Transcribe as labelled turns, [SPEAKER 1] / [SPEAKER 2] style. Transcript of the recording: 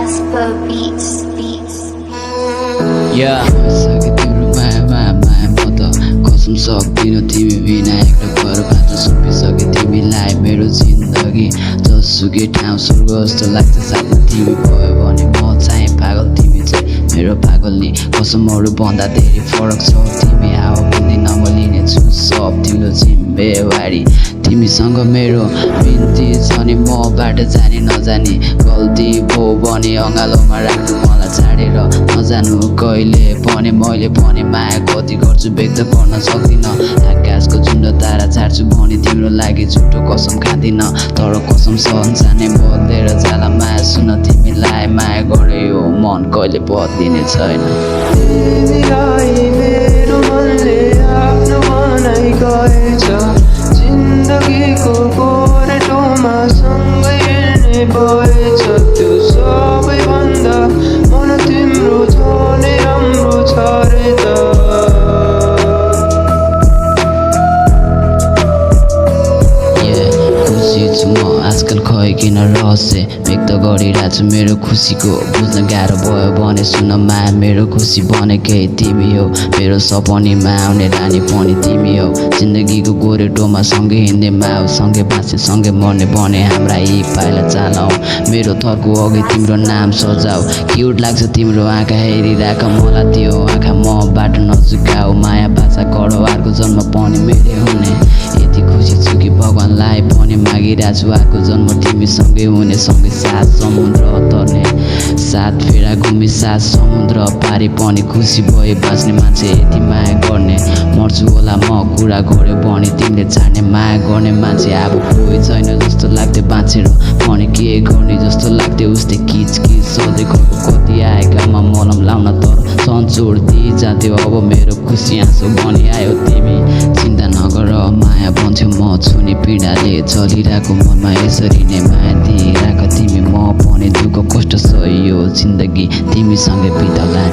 [SPEAKER 1] Casper Beats.
[SPEAKER 2] सके तिम्रो माया म त कसम सक्दिनँ तिमी बिना एक्लै भएर बाँच्न सुपिसके तिमीलाई मेरो जिन्दगी जसुकै ठाउँ स्वर्ग जस्तो लाग्छ साथमा तिमी भयो भने म चाहिँ पागल तिमी चाहिँ मेरो पागल नि कसमहरू भन्दा धेरै फरक छ तिमी आऊ भन्दिनँ म लिनेछु सब तिम्रो जिम्मेवारी तिमीसँग मेरो बिन्ती छ नि मबाट जाने नजाने गल्ती भयो भने अँगालोमा राख्नु मलाई छाडेर नजानु कहिले भने मैले भने माया कति गर्छु व्यक्त गर्न सक्दिनँ आकाशको झुन्ड तारा छाड्छु भने तिम्रो लागि झुटो कसम खाँदिनँ तर कसम सहनसानै बदलेर जाला माया सुन तिमीलाई माया गरे यो मन कहिले बदलिने छैन
[SPEAKER 3] तिमीलाई मेरो मनले आफ्नो बनाइ गएछ जिन्दगीको गोरेटोमा सँगै हिँड्ने भएछ त्यो सबैभन्दा मन तिम्रो झनै राम्रो छ रे त
[SPEAKER 2] आजकल खै किन रहस्य व्यक्त गरिरहेको छु मेरो खुसीको बुझ्न गाह्रो भयो भने सुन माया मेरो खुसी बनेकै तिमी हो मेरो सपनीमा आउने रानी पनि तिमी हो जिन्दगीको गोरेटोमा सँगै हिँड्ने माया सँगै बाँच्ने सँगै मर्ने बने हाम्रा यी पाइला चालौ मेरो थरको अघि तिम्रो नाम सजाऊ क्युट लाग्छ तिम्रो आँखा हेरिराख मलाई त्यो आँखा मबाट नचुकाऊ माया भाषा गरौ अर्को जन्म पनि मेरै हुने यति खुसी छु कि भगवानलाई पनि मागिरहेको छु अर्को जन्म तिमीसँगै हुने सँगै सात समुद्र तर्ने सात फेरा घुमी सात समुद्र पारी पनि खुसी भए बाँच्ने मान्छे यति माया गर्ने मर्छु होला म कुरा गऱ्यो भने तिमीले छाड्ने माया गर्ने मान्छे अब कोही छैन जस्तो लाग्थ्यो बाँचेर पनि के गर्ने जस्तो लाग्थ्यो उस्तै किच सधैँ घरको कति आएकामा मलम लाउन तर सन्चोड दिइ जान्थ्यो अब मेरो खुसी आँसु बनि आयो तिमी चिन्ता नगर माया बन्थ्यो म छुने पीडाले चलिरहेको मनमा यसरी नै माया दिइराख तिमी म पनि दुःख कष्ट सहियो जिन्दगी तिमीसँगै बिताउला